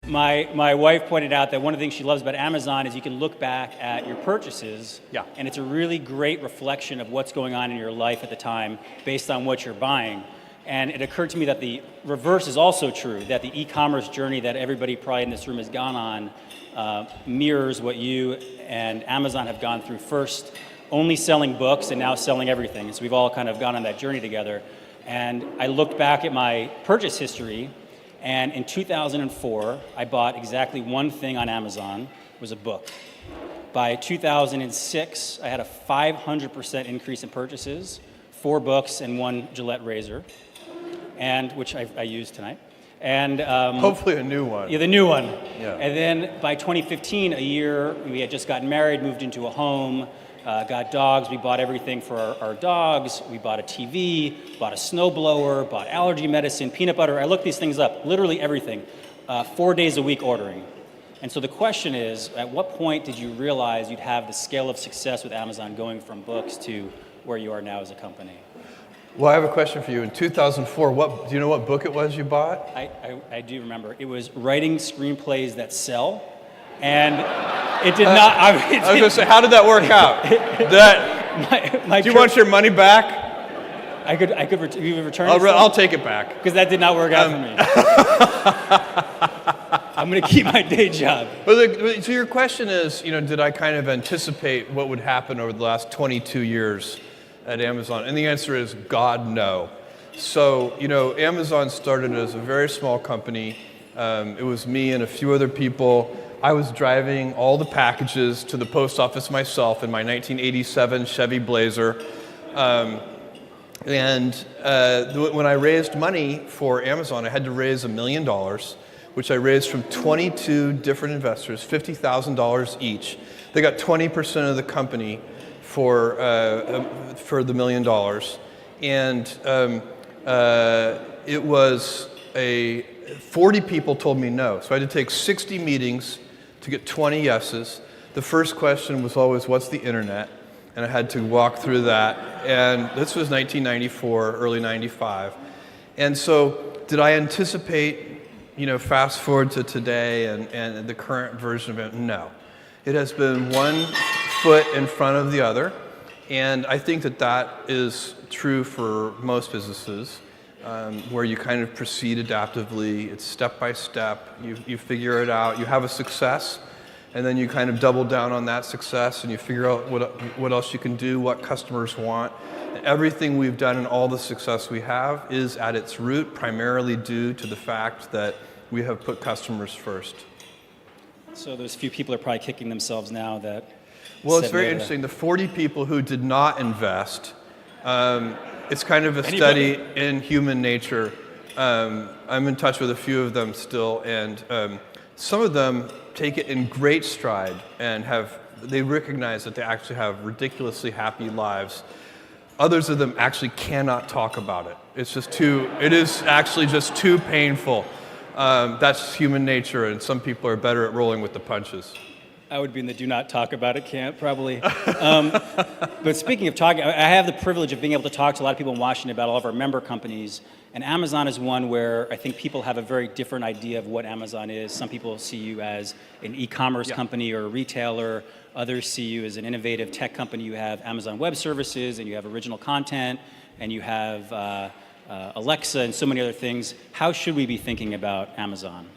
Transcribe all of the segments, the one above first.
My wife pointed out that one of the things she loves about Amazon is you can look back at your purchases, and it's a really great reflection of what's going on in your life at the time based on what you're buying. And it occurred to me that the reverse is also true, that the e-commerce journey that everybody probably in this room has gone on mirrors what you and Amazon have gone through, first only selling books and now selling everything. So we've all kind of gone on that journey together. And I looked back at my purchase history, and in 2004, I bought exactly one thing on Amazon. It was a book. By 2006, I had a 500% increase in purchases, 4 books and 1 Gillette razor, and which I used tonight. And hopefully a new one. Yeah, the new one. Yeah. And then by 2015, a year, we had just gotten married, moved into a home, got dogs. We bought everything for our dogs. We bought a TV, bought a snowblower, bought allergy medicine, peanut butter. I looked these things up, literally everything. 4 days a week ordering. And so the question is, at what point did you realize you'd have the scale of success with Amazon going from books to where you are now as a company? Well, I have a question for you. In 2004, do you know what book it was you bought? I do remember. It was Writing Screenplays That Sell. And it did not. I was going to say, how did that work out? Do you want your money back? I could return it. I'll take it back. Because that did not work out for me. I'm going to keep my day job. So your question is, did I kind of anticipate what would happen over the last 22 years at Amazon? And the answer is, God, no. So, Amazon started as a very small company. It was me and a few other people. I was driving all the packages to the post office myself in my 1987 Chevy Blazer. When I raised money for Amazon, I had to raise $1 million, which I raised from 22 different investors, $50,000 each. They got 20% of the company for the $1 million. And it was 40 people told me no. So I had to take 60 meetings to get 20 yeses. The first question was always, what's the internet? And I had to walk through that. And this was 1994, early 95. And so did I anticipate, fast forward to today and the current version of it? No. It has been one foot in front of the other. And I think that is true for most businesses, where you kind of proceed adaptively. It's step by step. You figure it out. You have a success, and then you kind of double down on that success, and you figure out what else you can do, what customers want. And everything we've done and all the success we have is at its root primarily due to the fact that we have put customers first. So those few people are probably kicking themselves now that... Well, it's very interesting. The 40 people who did not invest, it's kind of a study in human nature. I'm in touch with a few of them still, and some of them take it in great stride and they recognize that they actually have ridiculously happy lives. Others of them actually cannot talk about it. It is actually just too painful. That's human nature, and some people are better at rolling with the punches. I would be in the do not talk about it camp, probably. But speaking of talking, I have the privilege of being able to talk to a lot of people in Washington about all of our member companies. And Amazon is one where I think people have a very different idea of what Amazon is. Some people see you as an e-commerce company or a retailer. Others see you as an innovative tech company. You have Amazon Web Services, and you have original content, and you have Alexa, and so many other things. How should we be thinking about Amazon?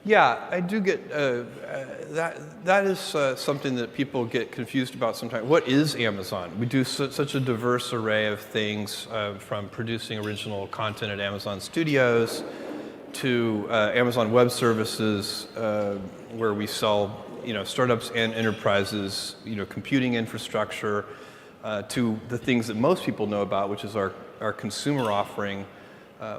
Yeah, I do get that is something that people get confused about sometimes. What is Amazon? We do such a diverse array of things, from producing original content at Amazon Studios to Amazon Web Services, where we sell startups and enterprises, computing infrastructure, to the things that most people know about, which is our consumer offering,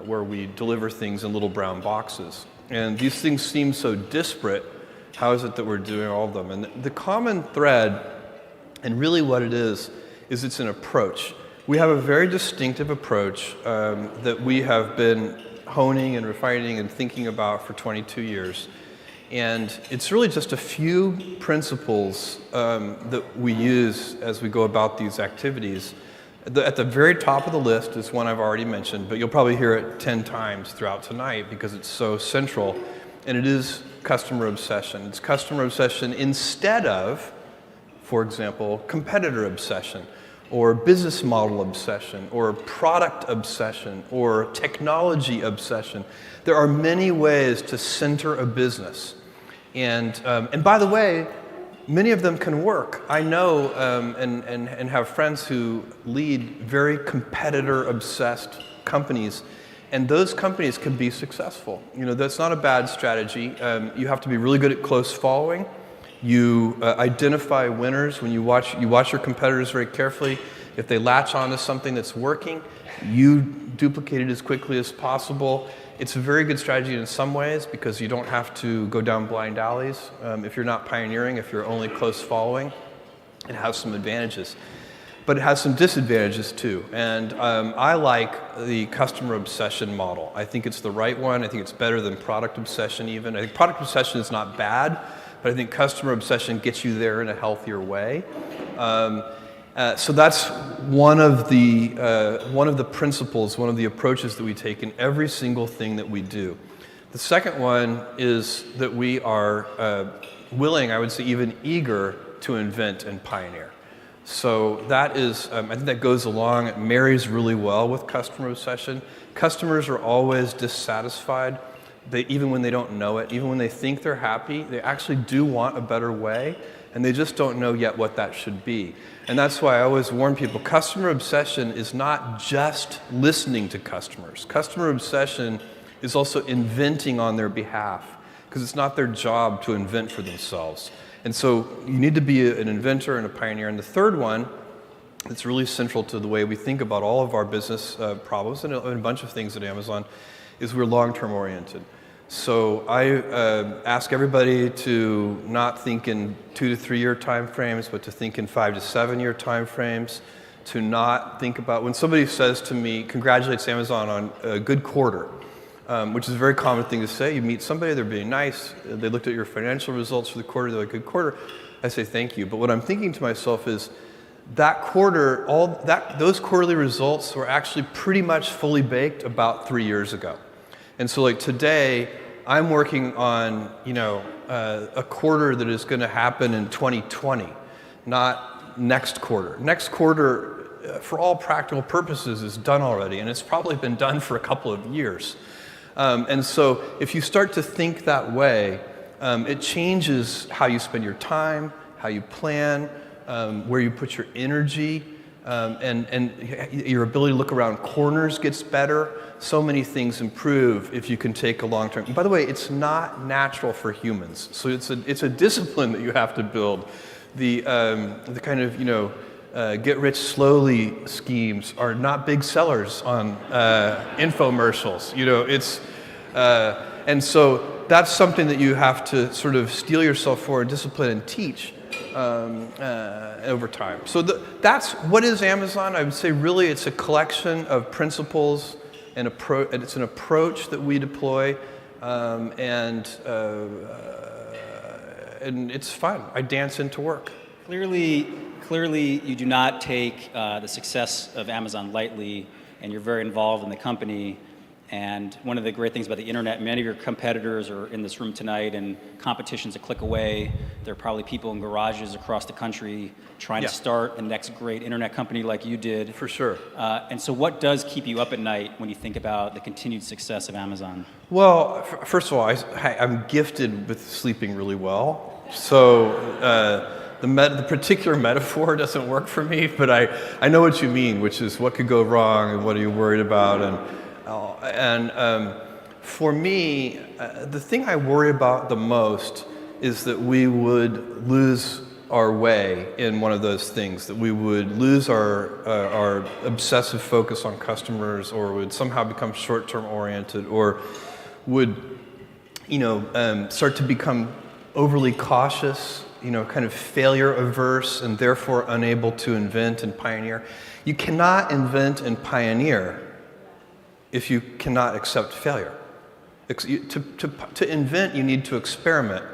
where we deliver things in little brown boxes. And these things seem so disparate. How is it that we're doing all of them? And the common thread, and really what it is it's an approach. We have a very distinctive approach that we have been honing and refining and thinking about for 22 years. And it's really just a few principles that we use as we go about these activities. At the very top of the list is one I've already mentioned, but you'll probably hear it 10 times throughout tonight because it's so central. And it is customer obsession. It's customer obsession instead of, for example, competitor obsession, or business model obsession, or product obsession, or technology obsession. There are many ways to center a business. And by the way, many of them can work. I know and have friends who lead very competitor-obsessed companies, and those companies can be successful. You know, that's not a bad strategy. You have to be really good at close following. You identify winners when you watch your competitors very carefully. If they latch onto something that's working, you duplicate it as quickly as possible. It's a very good strategy in some ways because you don't have to go down blind alleys. If you're not pioneering, if you're only close following, it has some advantages. But it has some disadvantages too. And I like the customer obsession model. I think it's the right one. I think it's better than product obsession even. I think product obsession is not bad, but I think customer obsession gets you there in a healthier way. So that's one of the principles, one of the approaches that we take in every single thing that we do. The second one is that we are willing, I would say even eager, to invent and pioneer. So that is, I think that goes along, it marries really well with customer obsession. Customers are always dissatisfied. Even when they don't know it, even when they think they're happy, they actually do want a better way, and they just don't know yet what that should be. And that's why I always warn people, customer obsession is not just listening to customers. Customer obsession is also inventing on their behalf, because it's not their job to invent for themselves. And so you need to be an inventor and a pioneer. And the third one, that's really central to the way we think about all of our business problems and a bunch of things at Amazon, is we're long-term oriented. So I ask everybody to not think in 2 to 3 year time frames, but to think in 5 to 7 year time frames, to not think about, when somebody says to me, congratulates Amazon on a good quarter, which is a very common thing to say. You meet somebody, they're being nice, they looked at your financial results for the quarter, they're like, good quarter. I say thank you. But what I'm thinking to myself is, that quarter, those quarterly results were actually pretty much fully baked about 3 years ago. And so like today, I'm working on, a quarter that is going to happen in 2020, not next quarter. Next quarter, for all practical purposes, is done already, and it's probably been done for a couple of years. And so if you start to think that way, it changes how you spend your time, how you plan, where you put your energy, and your ability to look around corners gets better. So many things improve if you can take a long term. And by the way, it's not natural for humans. So it's a discipline that you have to build. The kind of get rich slowly schemes are not big sellers on infomercials. And so that's something that you have to sort of steel yourself for, and discipline and teach over time. So that's what is Amazon. I would say really it's a collection of principles and it's an approach that we deploy, and it's fun. I dance into work. Clearly, you do not take the success of Amazon lightly, and you're very involved in the company. And one of the great things about the internet, many of your competitors are in this room tonight, and competition's a click away. There are probably people in garages across the country trying to start the next great internet company like you did. For sure. And so what does keep you up at night when you think about the continued success of Amazon? Well, first of all, I'm gifted with sleeping really well. So the particular metaphor doesn't work for me, but I know what you mean, which is what could go wrong and what are you worried about. And for me, the thing I worry about the most is that we would lose our way in one of those things, that we would lose our obsessive focus on customers, or would somehow become short-term oriented, or would start to become overly cautious, kind of failure averse, and therefore unable to invent and pioneer. You cannot invent and pioneer if you cannot accept failure. To invent, you need to experiment.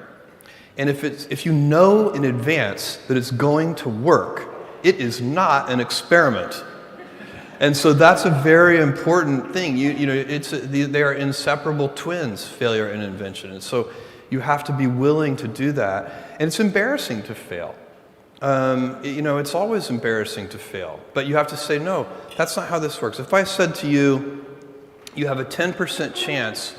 And if you know in advance that it's going to work, it is not an experiment. And so that's a very important thing. They are inseparable twins, failure and invention. And so You have to be willing to do that. And it's embarrassing to fail. It's always embarrassing to fail. But you have to say, no, that's not how this works. If I said to you, you have a 10% chance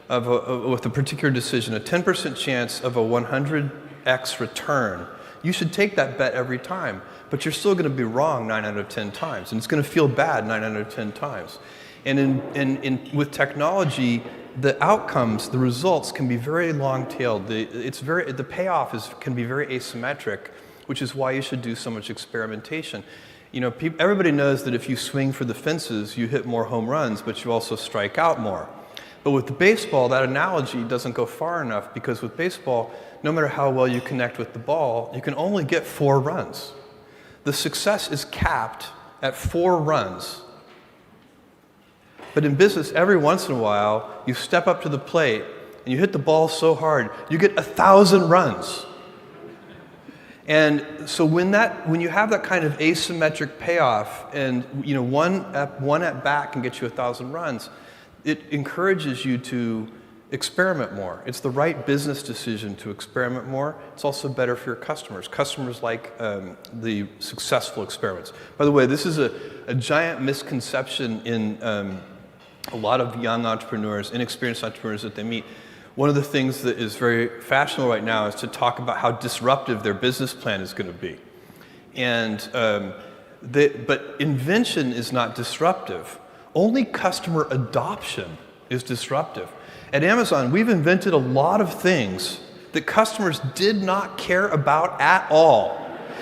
with a particular decision, a 10% chance of a 100x return, you should take that bet every time. But you're still going to be wrong 9 out of 10 times. And it's going to feel bad 9 out of 10 times. And with technology, the outcomes, the results can be very long-tailed. The payoff can be very asymmetric, which is why you should do so much experimentation. Everybody knows that if you swing for the fences, you hit more home runs, but you also strike out more. But with the baseball, that analogy doesn't go far enough, because with baseball, no matter how well you connect with the ball, you can only get 4 runs. The success is capped at 4 runs. But in business, every once in a while, you step up to the plate and you hit the ball so hard, you get 1,000 runs. And so when you have that kind of asymmetric payoff, and one at bat can get you 1,000 runs, it encourages you to experiment more. It's the right business decision to experiment more. It's also better for your customers. Customers like the successful experiments. By the way, this is a giant misconception in a lot of young entrepreneurs, inexperienced entrepreneurs that they meet. One of the things that is very fashionable right now is to talk about how disruptive their business plan is going to be. But invention is not disruptive. Only customer adoption is disruptive. At Amazon, we've invented a lot of things that customers did not care about at all.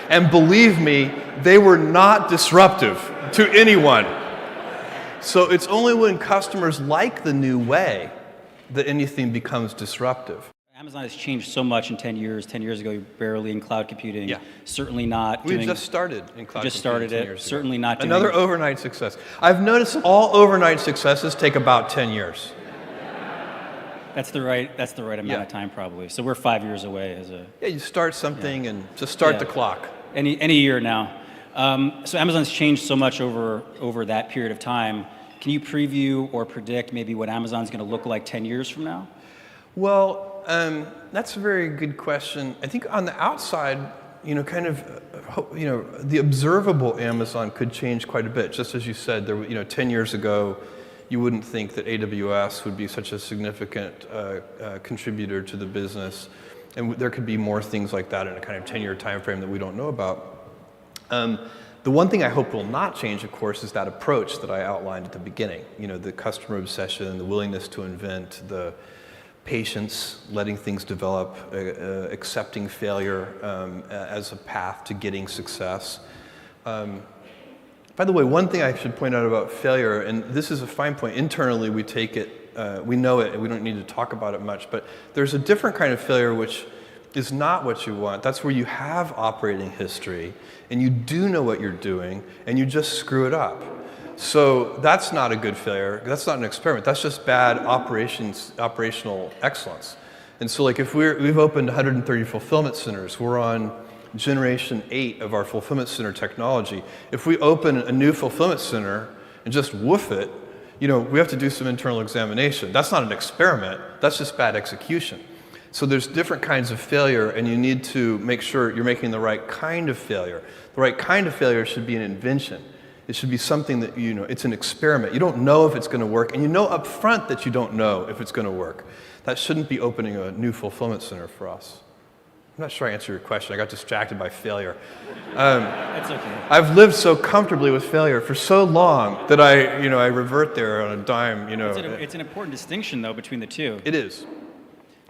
And believe me, they were not disruptive to anyone. So it's only when customers like the new way that anything becomes disruptive. Amazon has changed so much in 10 years. 10 years ago, you were barely in cloud computing. Yeah. Certainly not We just started in cloud just computing started 10 it. years ago. Certainly not doing Another overnight success. I've noticed all overnight successes take about 10 years. That's the right amount of time, probably. So we're 5 years away as a Yeah, you start something and just start the clock. any year now. So Amazon's changed so much over that period of time. Can you preview or predict maybe what Amazon's going to look like 10 years from now? Well, that's a very good question. I think on the outside, the observable Amazon could change quite a bit. Just as you said, 10 years ago, you wouldn't think that AWS would be such a significant contributor to the business. And there could be more things like that in a kind of 10-year time frame that we don't know about. The one thing I hope will not change, of course, is that approach that I outlined at the beginning. The customer obsession, the willingness to invent, the patience, letting things develop, accepting failure as a path to getting success. By the way, one thing I should point out about failure, and this is a fine point, internally we take it, we know it, and we don't need to talk about it much, but there's a different kind of failure which is not what you want. That's where you have operating history, and you do know what you're doing, and you just screw it up. So that's not a good failure. That's not an experiment. That's just bad operational excellence. And so like if we've opened 130 fulfillment centers, we're on generation 8 of our fulfillment center technology. If we open a new fulfillment center and just woof it, we have to do some internal examination. That's not an experiment. That's just bad execution. So there's different kinds of failure, and you need to make sure you're making the right kind of failure. The right kind of failure should be an invention. It should be something that, it's an experiment. You don't know if it's going to work, and you know up front that you don't know if it's going to work. That shouldn't be opening a new fulfillment center for us. I'm not sure I answered your question. I got distracted by failure. That's okay. I've lived so comfortably with failure for so long that I revert there on a dime. It's an important distinction, though, between the two. It is.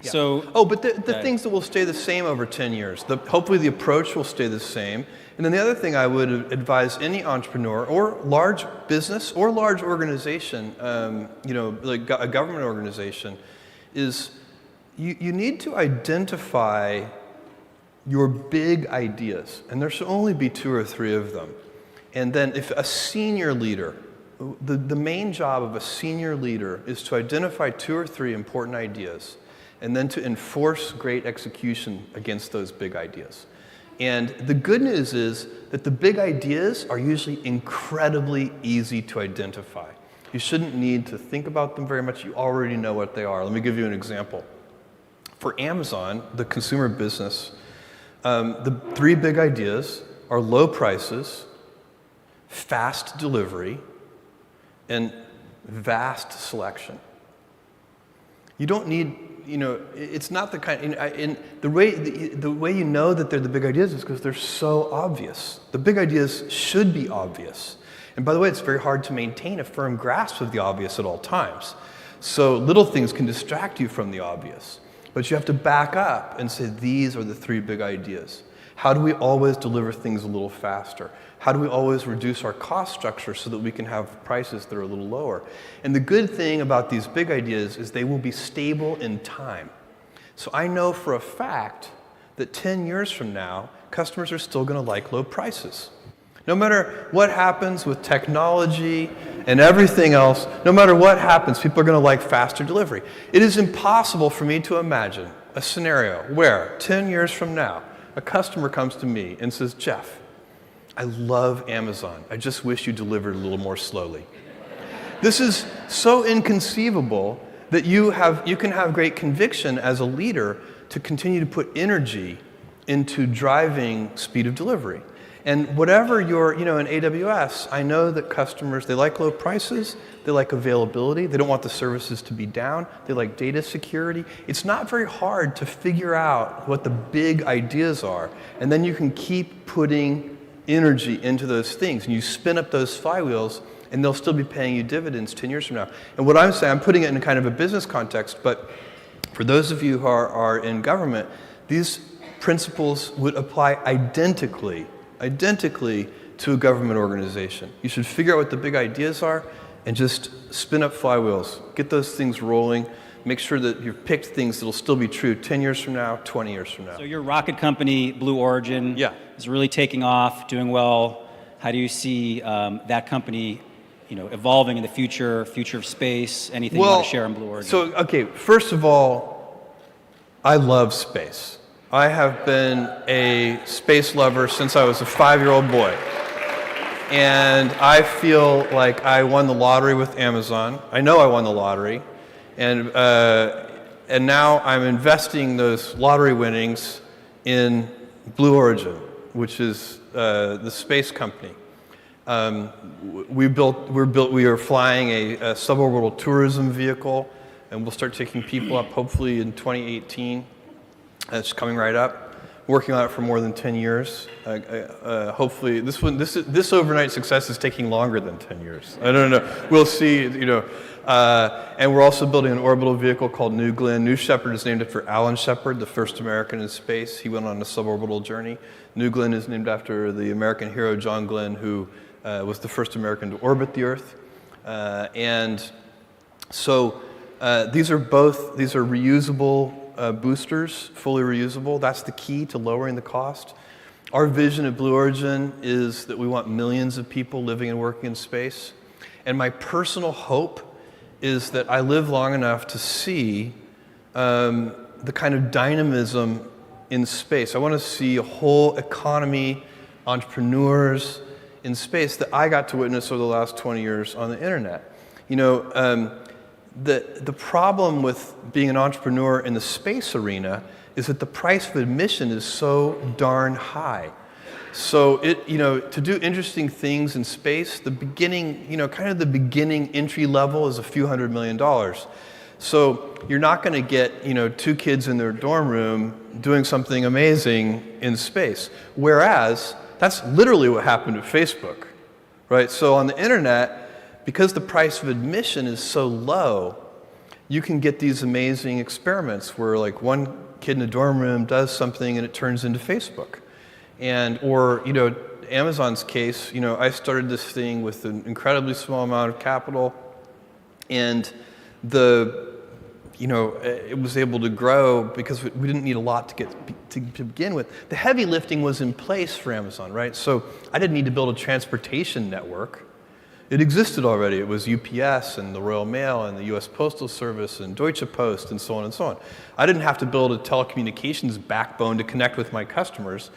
Yeah. So, but the things that will stay the same over 10 years, hopefully the approach will stay the same. And then the other thing I would advise any entrepreneur or large business or large organization, like a government organization, is you need to identify your big ideas. And there should only be 2 or 3 of them. And then if a senior leader, the main job of a senior leader is to identify 2 or 3 important ideas and then to enforce great execution against those big ideas. And the good news is that the big ideas are usually incredibly easy to identify. You shouldn't need to think about them very much. You already know what they are. Let me give you an example. For Amazon, the consumer business, the three big ideas are low prices, fast delivery, and vast selection. You don't need, it's not the kind, the way you know that they're the big ideas is because they're so obvious. The big ideas should be obvious. And by the way, it's very hard to maintain a firm grasp of the obvious at all times. So little things can distract you from the obvious. But you have to back up and say, these are the three big ideas. How do we always deliver things a little faster? How do we always reduce our cost structure so that we can have prices that are a little lower? And the good thing about these big ideas is they will be stable in time. So I know for a fact that 10 years from now, customers are still going to like low prices. No matter what happens with technology and everything else, no matter what happens, people are going to like faster delivery. It is impossible for me to imagine a scenario where 10 years from now, a customer comes to me and says, Jeff, I love Amazon. I just wish you delivered a little more slowly. This is so inconceivable that you can have great conviction as a leader to continue to put energy into driving speed of delivery. And whatever you're, in AWS, I know that customers, they like low prices, they like availability, they don't want the services to be down, they like data security. It's not very hard to figure out what the big ideas are, and then you can keep putting energy into those things, and you spin up those flywheels, and they'll still be paying you dividends 10 years from now. And what I'm saying, I'm putting it in kind of a business context, but for those of you who are in government, these principles would apply identically to a government organization. You should figure out what the big ideas are and just spin up flywheels. Get those things rolling. Make sure that you've picked things that will still be true 10 years from now, 20 years from now. So your rocket company, Blue Origin, is really taking off, doing well. How do you see that company evolving in the future of space? Anything you want to share on Blue Origin? So, okay, first of all, I love space. I have been a space lover since I was a 5-year-old boy. And I feel like I won the lottery with Amazon. I know I won the lottery. And now I'm investing those lottery winnings in Blue Origin, which is the space company. We are flying a suborbital tourism vehicle, and we'll start taking people up hopefully in 2018. It's coming right up. Working on it for more than 10 years. Hopefully, this overnight success is taking longer than 10 years. I don't know. We'll see. And we're also building an orbital vehicle called New Glenn. New Shepard is named after Alan Shepard, the first American in space. He went on a suborbital journey. New Glenn is named after the American hero John Glenn, who was the first American to orbit the Earth. And so these are reusable boosters, fully reusable. That's the key to lowering the cost. Our vision at Blue Origin is that we want millions of people living and working in space. And my personal hope is that I live long enough to see the kind of dynamism in space. I want to see a whole economy, entrepreneurs in space that I got to witness over the last 20 years on the internet. The problem with being an entrepreneur in the space arena is that the price of admission is so darn high. So to do interesting things in space, the beginning, kind of the beginning entry level is a few $100 million. So you're not going to get, 2 kids in their dorm room doing something amazing in space. Whereas that's literally what happened at Facebook, right? So on the internet, because the price of admission is so low, you can get these amazing experiments where like one kid in a dorm room does something and it turns into Facebook. Or Amazon's case, I started this thing with an incredibly small amount of capital, and it was able to grow because we didn't need a lot to begin with. The heavy lifting was in place for Amazon, right? So I didn't need to build a transportation network. It existed already. It was UPS and the Royal Mail and the US Postal Service and Deutsche Post and so on and so on. I didn't have to build a telecommunications backbone to connect with my customers.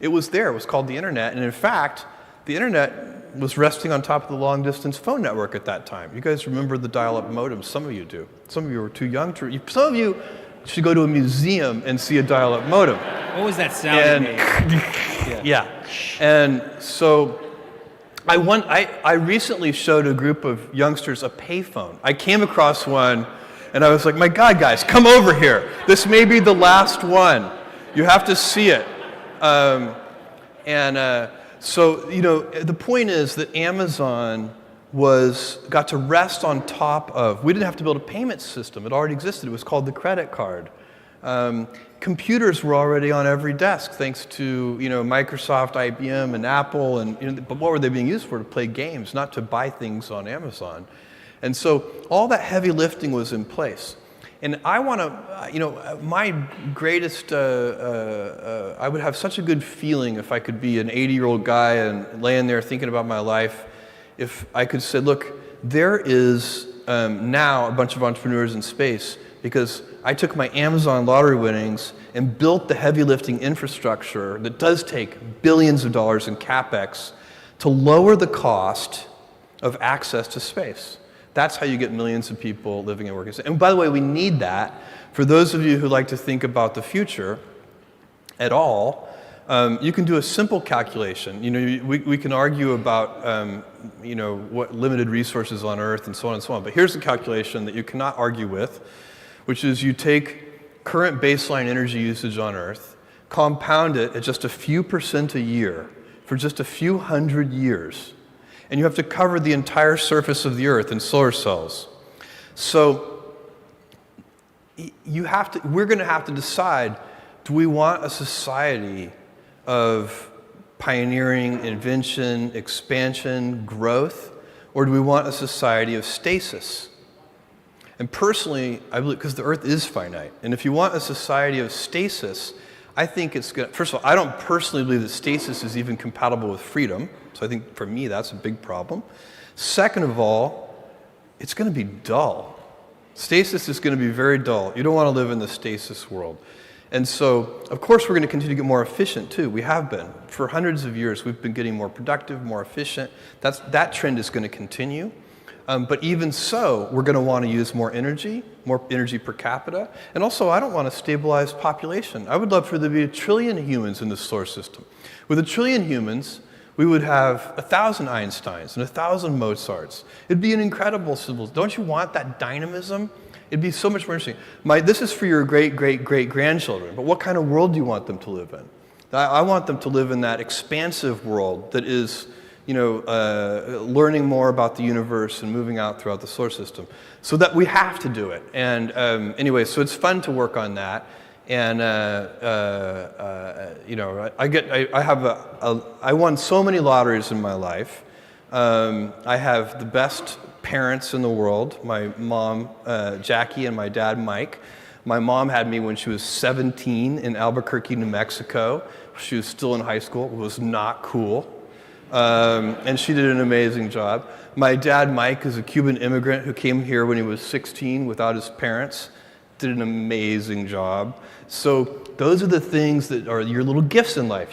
It was there. It was called the internet. And in fact, the internet was resting on top of the long-distance phone network at that time. You guys remember the dial-up modems? Some of you do. Some of you were too young to. Some of you You should go to a museum and see a dial-up modem. What was that sound you made? Yeah. And so I recently showed a group of youngsters a payphone. I came across one, and I was like, my God, guys, come over here. This may be the last one. You have to see it. So, you know, the point is that Amazon got to rest on top of, we didn't have to build a payment system. It already existed. It was called the credit card. Computers were already on every desk thanks to, you know, Microsoft, IBM, and Apple. And, you know, but what were they being used for? To play games, not to buy things on Amazon. And so all that heavy lifting was in place. And I want to, you know, my greatest, I would have such a good feeling if I could be an 80-year-old guy and laying there thinking about my life, if I could say, look, there is now a bunch of entrepreneurs in space because I took my Amazon lottery winnings and built the heavy lifting infrastructure that does take billions of dollars in CapEx to lower the cost of access to space. That's how you get millions of people living and working. And by the way, we need that. For those of you who like to think about the future at all, you can do a simple calculation. You know, we can argue about, you know, what limited resources on Earth and so on and so on. But here's the calculation that you cannot argue with, which is you take current baseline energy usage on Earth, compound it at just a few % a year for just a few hundred years, and you have to cover the entire surface of the Earth in solar cells. So we're going to have to decide, do we want a society of pioneering, invention, expansion, growth, or do we want a society of stasis? And personally, I believe, because the Earth is finite, and if you want a society of stasis, I think it's going to, first of all, I don't personally believe that stasis is even compatible with freedom. So I think for me, that's a big problem. Second of all, it's going to be dull. Stasis is going to be very dull. You don't want to live in the stasis world. And so, of course, we're going to continue to get more efficient too. We have been. For hundreds of years, we've been getting more productive, more efficient. That trend is going to continue. But even so, we're going to want to use more energy per capita. And also, I don't want a stabilized population. I would love for there to be 1 trillion humans in the solar system. With 1 trillion humans, we would have 1,000 Einsteins and 1,000 Mozarts. It'd be an incredible civilization. Don't you want that dynamism? It'd be so much more interesting. This is for your great-great-great-grandchildren, but what kind of world do you want them to live in? I want them to live in that expansive world that is, you know, learning more about the universe and moving out throughout the solar system. So that we have to do it. And anyway, so it's fun to work on that. And you know, I won so many lotteries in my life. I have the best parents in the world. My mom, Jackie, and my dad, Mike. My mom had me when she was 17 in Albuquerque, New Mexico. She was still in high school. It was not cool. And she did an amazing job. My dad, Mike, is a Cuban immigrant who came here when he was 16 without his parents. Did an amazing job. So those are the things that are your little gifts in life.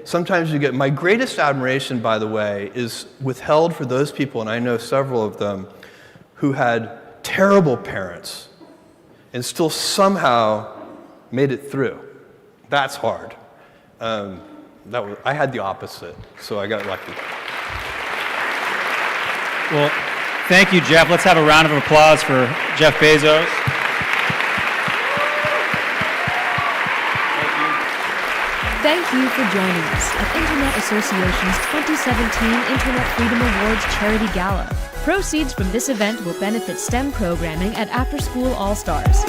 Sometimes you get, my greatest admiration, by the way, is withheld for those people, and I know several of them, who had terrible parents and still somehow made it through. That's hard. I had the opposite, so I got lucky. Well, thank you, Jeff. Let's have a round of applause for Jeff Bezos. Thank you for joining us at Internet Association's 2017 Internet Freedom Awards Charity Gala. Proceeds from this event will benefit STEM programming at After School All-Stars.